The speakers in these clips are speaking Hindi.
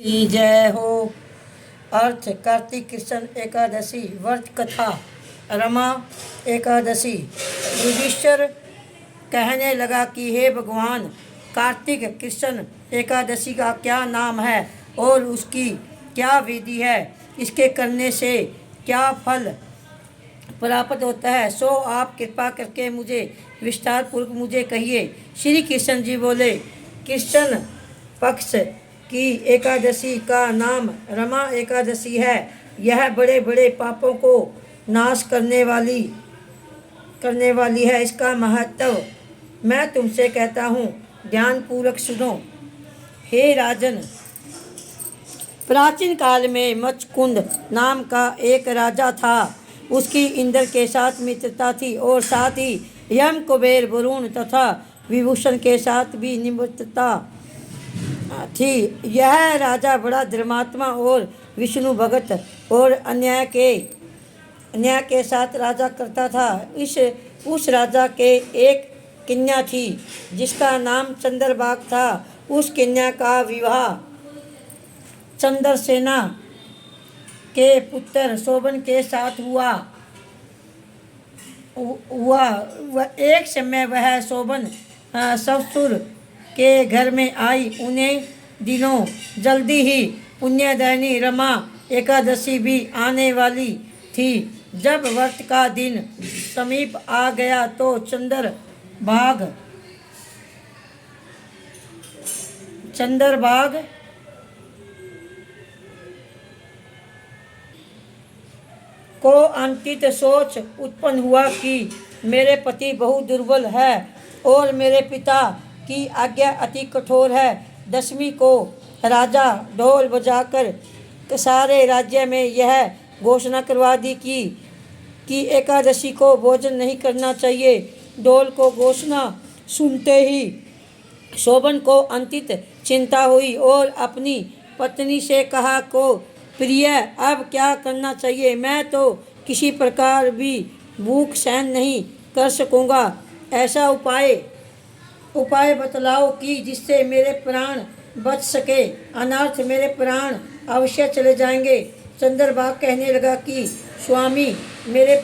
की जय हो। अर्थ कार्तिक कृष्ण एकादशी व्रत कथा। रमा एकादशी। युधिष्ठिर कहने लगा कि हे भगवान, कार्तिक कृष्ण एकादशी का क्या नाम है और उसकी क्या विधि है, इसके करने से क्या फल प्राप्त होता है, सो आप कृपा करके मुझे विस्तार पूर्वक मुझे कहिए। श्री कृष्ण जी बोले, कृष्ण पक्ष की एकादशी का नाम रमा एकादशी है। यह बड़े बड़े पापों को नाश करने वाली है। इसका महत्व मैं तुमसे कहता हूँ, ध्यान पूर्वक सुनो। हे राजन, प्राचीन काल में मचकुंद नाम का एक राजा था। उसकी इंद्र के साथ मित्रता थी और साथ ही यम, कुबेर, वरुण तथा विभूषण के साथ भी निमित्रता थी। यह राजा बड़ा धर्मात्मा और विष्णु भगत और अन्याय के साथ राजा करता था। उस राजा के एक कन्या थी जिसका नाम चंद्रबाग था। उस कन्या का विवाह चंद्रसेना के पुत्र शोभन के साथ हुआ। एक समय वह शोभन ससुर के घर में आई। उन्हें दिनों जल्दी ही पुण्यदायिनी रमा एकादशी भी आने वाली थी। जब व्रत का दिन समीप आ गया तो चंद्रभाग को अंतित सोच उत्पन्न हुआ कि मेरे पति बहुत दुर्बल है और मेरे पिता की आज्ञा अति कठोर है। दशमी को राजा ढोल बजाकर सारे राज्य में यह घोषणा करवा दी कि एकादशी को भोजन नहीं करना चाहिए। ढोल को घोषणा सुनते ही शोभन को अंतित चिंता हुई और अपनी पत्नी से कहा को प्रिय, अब क्या करना चाहिए? मैं तो किसी प्रकार भी भूख सहन नहीं कर सकूँगा। ऐसा उपाय बतलाओ कि जिससे मेरे प्राण बच सके। अनर्थ मेरे प्राण अवश्य चले जाएंगे। चंद्रभाग कहने लगा कि स्वामी, मेरे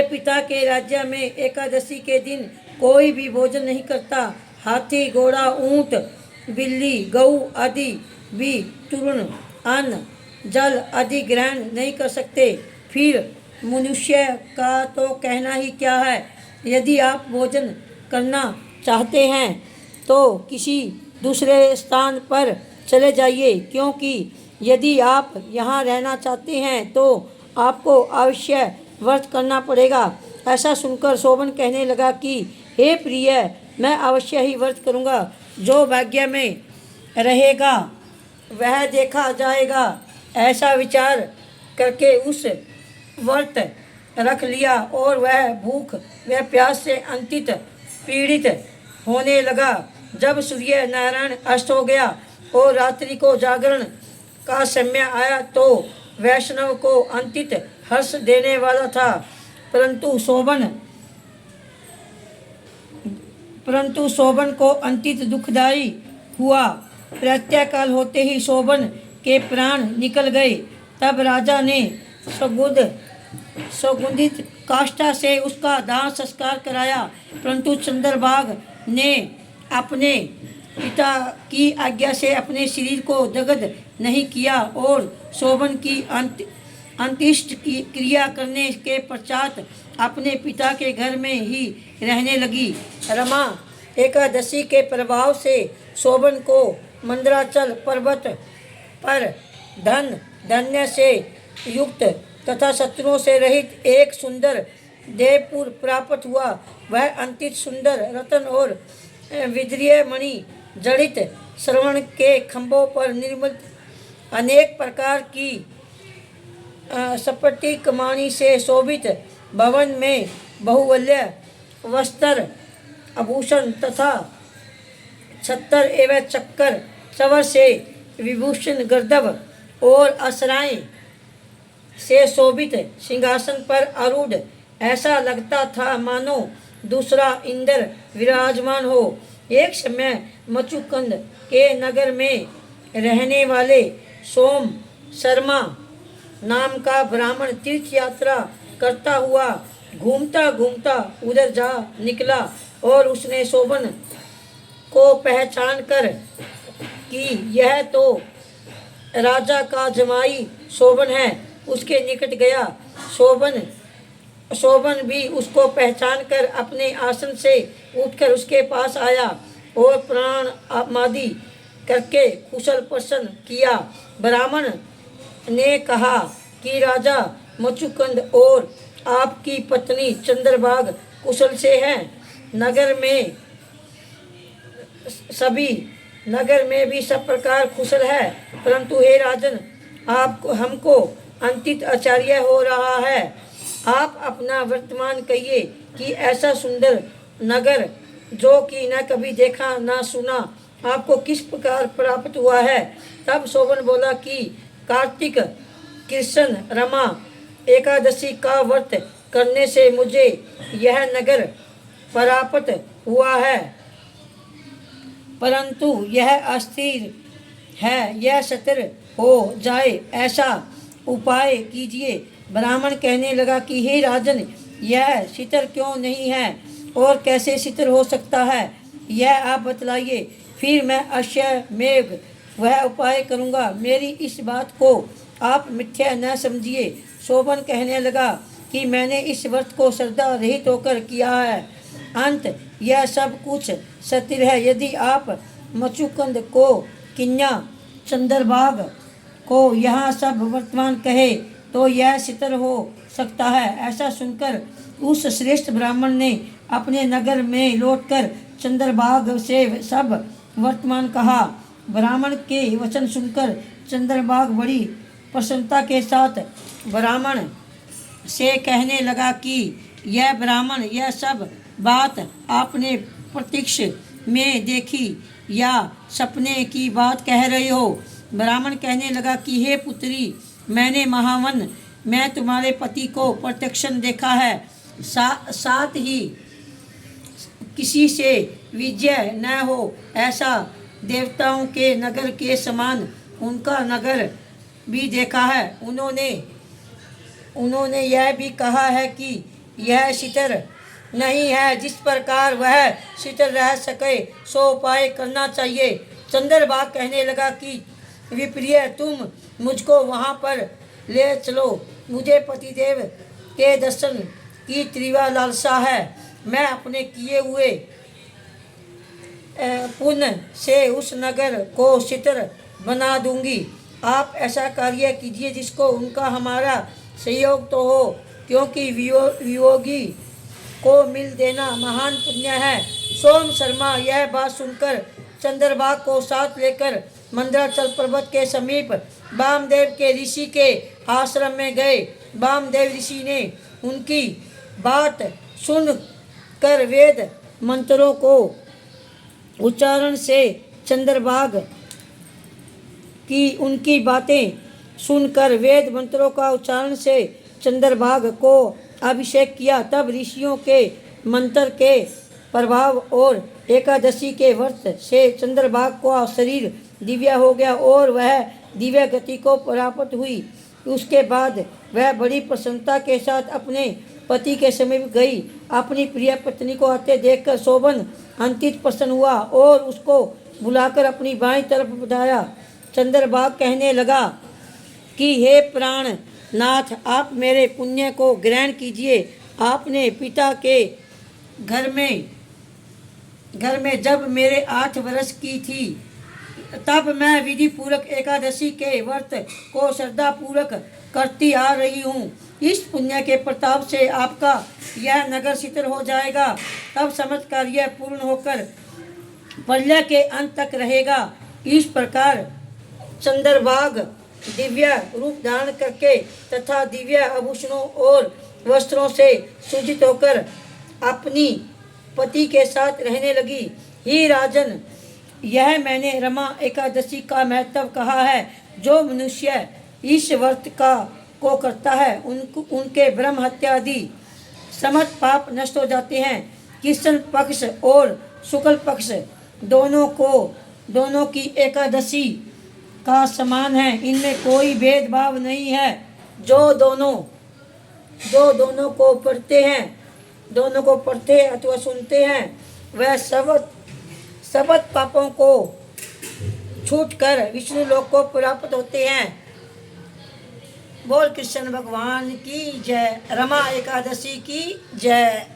पिता के राज्य में एकादशी के दिन कोई भी भोजन नहीं करता। हाथी, घोड़ा, ऊंट, बिल्ली, गऊ आदि भी तृण, अन्न, जल आदि ग्रहण नहीं कर सकते। फिर मनुष्य का तो कहना ही क्या है। यदि आप भोजन करना चाहते हैं तो किसी दूसरे स्थान पर चले जाइए, क्योंकि यदि आप यहाँ रहना चाहते हैं तो आपको अवश्य व्रत करना पड़ेगा। ऐसा सुनकर शोभन कहने लगा कि हे प्रिय, मैं अवश्य ही व्रत करूँगा। जो भाग्य में रहेगा वह देखा जाएगा। ऐसा विचार करके उस व्रत रख लिया और वह भूख व प्यास से अंतित पीड़ित होने लगा। जब सूर्य नारायण अस्त हो गया और रात्रि को जागरण का समय आया तो वैष्णव को अंतित हर्ष देने वाला था, परंतु शोभन को अंतित दुखदायी हुआ। प्रातःकाल होते ही शोभन के प्राण निकल गए। तब राजा ने सुगंधित काष्ठा से उसका दाह संस्कार कराया, परंतु चंद्रभाग ने अपने पिता की आज्ञा से अपने शरीर को दग्ध नहीं किया और शोभन की अंत्येष्टि की क्रिया करने के पश्चात अपने पिता के घर में ही रहने लगी। रमा एकादशी के प्रभाव से शोभन को मंदराचल पर्वत पर धन्य से युक्त तथा शत्रुओं से रहित एक सुंदर देवपुर प्राप्त हुआ। वह अंतित सुंदर रत्न और विद्रीय मणि जड़ित श्रवण के खंभों पर निर्मित अनेक प्रकार की स्फटिक मणि से शोभित भवन में बहुमूल्य वस्त्र, आभूषण तथा छत्र एवं चक्कर चवर से विभूषण, गर्दभ और असराएं से शोभित सिंहासन पर आरूढ़ ऐसा लगता था मानो दूसरा इंद्र विराजमान हो। एक समय मचुकंद के नगर में रहने वाले सोम शर्मा नाम का ब्राह्मण तीर्थ यात्रा करता हुआ घूमता घूमता उधर जा निकला और उसने शोभन को पहचान कर कि यह तो राजा का जमाई शोभन है, उसके निकट गया। शोभन भी उसको पहचान कर अपने आसन से उठकर उसके पास आया और प्राण आदि करके कुशल प्रश्न किया। ब्राह्मण ने कहा कि राजा मचुकंद और आपकी पत्नी चंद्रभाग कुशल से हैं। नगर में भी सब प्रकार कुशल है, परंतु हे राजन, आपको हमको अंतित आश्चर्य हो रहा है। आप अपना वर्तमान कहिए कि ऐसा सुंदर नगर जो कि न कभी देखा न सुना आपको किस प्रकार प्राप्त हुआ है। तब शोभन बोला कि कार्तिक कृष्ण रमा एकादशी का व्रत करने से मुझे यह नगर प्राप्त हुआ है, परंतु यह अस्थिर है, यह स्थिर हो जाए ऐसा उपाय कीजिए। ब्राह्मण कहने लगा कि हे राजन, यह स्थिर क्यों नहीं है और कैसे स्थिर हो सकता है, यह आप बतलाइए, फिर मैं अश्वमेध वह उपाय करूँगा। मेरी इस बात को आप मिथ्या न समझिए। शोभन कहने लगा कि मैंने इस व्रत को श्रद्धा रहित होकर किया है, अंत यह सब कुछ सत्य है। यदि आप मचुकंद को किन्या चंद्रभाग को यहाँ सब वर्तमान कहे तो यह सितर हो सकता है। ऐसा सुनकर उस श्रेष्ठ ब्राह्मण ने अपने नगर में लौटकर चंद्रभाग से सब वर्तमान कहा। ब्राह्मण के वचन सुनकर चंद्रभाग बड़ी प्रसन्नता के साथ ब्राह्मण से कहने लगा कि यह ब्राह्मण, यह सब बात आपने प्रत्यक्ष में देखी या सपने की बात कह रहे हो। ब्राह्मण कहने लगा कि हे पुत्री, मैंने महावन मैं तुम्हारे पति को प्रत्यक्ष देखा है, साथ ही किसी से विजय न हो ऐसा देवताओं के नगर के समान उनका नगर भी देखा है। उन्होंने यह भी कहा है कि यह स्थिर नहीं है, जिस प्रकार वह स्थिर रह सके सो उपाय करना चाहिए। चंद्रभाग कहने लगा कि विप्रिय, तुम मुझको वहाँ पर ले चलो, मुझे पतिदेव के दर्शन की तीव्र लालसा है। मैं अपने किए हुए पुण्य से उस नगर को स्थिर बना दूंगी। आप ऐसा कार्य कीजिए जिसको उनका हमारा सहयोग तो हो, क्योंकि वियोगी को मिल देना महान पुण्य है। सोम शर्मा यह बात सुनकर चंद्रभाग को साथ लेकर मंदराचल पर्वत के समीप वामदेव के ऋषि के आश्रम में गए। वामदेव ऋषि ने उनकी बात सुन कर वेद मंत्रों को उच्चारण से चंद्रभाग की उनकी बातें सुनकर वेद मंत्रों का उच्चारण से चंद्रभाग को अभिषेक किया। तब ऋषियों के मंत्र के प्रभाव और एकादशी के व्रत से चंद्रभाग का शरीर दिव्य हो गया और वह दिव्य गति को प्राप्त हुई। उसके बाद वह बड़ी प्रसन्नता के साथ अपने पति के समीप गई। अपनी प्रिय पत्नी को आते देखकर शोभन अंतित प्रसन्न हुआ और उसको बुलाकर अपनी बाईं तरफ बढ़ाया। चंद्रभाग कहने लगा कि हे प्राण नाथ, आप मेरे पुण्य को ग्रहण कीजिए। आपने पिता के घर में जब मेरे 8 वर्ष की थी, तब मैं विधि पूर्वक एकादशी के व्रत को श्रद्धा पूर्वक करती आ रही हूँ। इस पुण्य के प्रताप से आपका यह नगर स्थिर हो जाएगा। तब चमत्कार यह पूर्ण होकर प्रलय के अंत तक रहेगा। इस प्रकार चंद्रभाग दिव्य रूप धारण करके तथा दिव्य आभूषणों और वस्त्रों से सुजित होकर अपनी पति के साथ रहने लगी। हे राजन, यह मैंने रमा एकादशी का महत्व कहा है। जो मनुष्य इस व्रत को करता है उनके ब्रह्म हत्या आदि समस्त पाप नष्ट हो जाते हैं। कृष्ण पक्ष और शुक्ल पक्ष दोनों की एकादशी का समान है, इनमें कोई भेदभाव नहीं है। जो दोनों को पढ़ते अथवा सुनते हैं वह सब पापों को छूटकर विष्णु लोक को प्राप्त होते हैं। बोल कृष्ण भगवान की जय। रमा एकादशी की जय।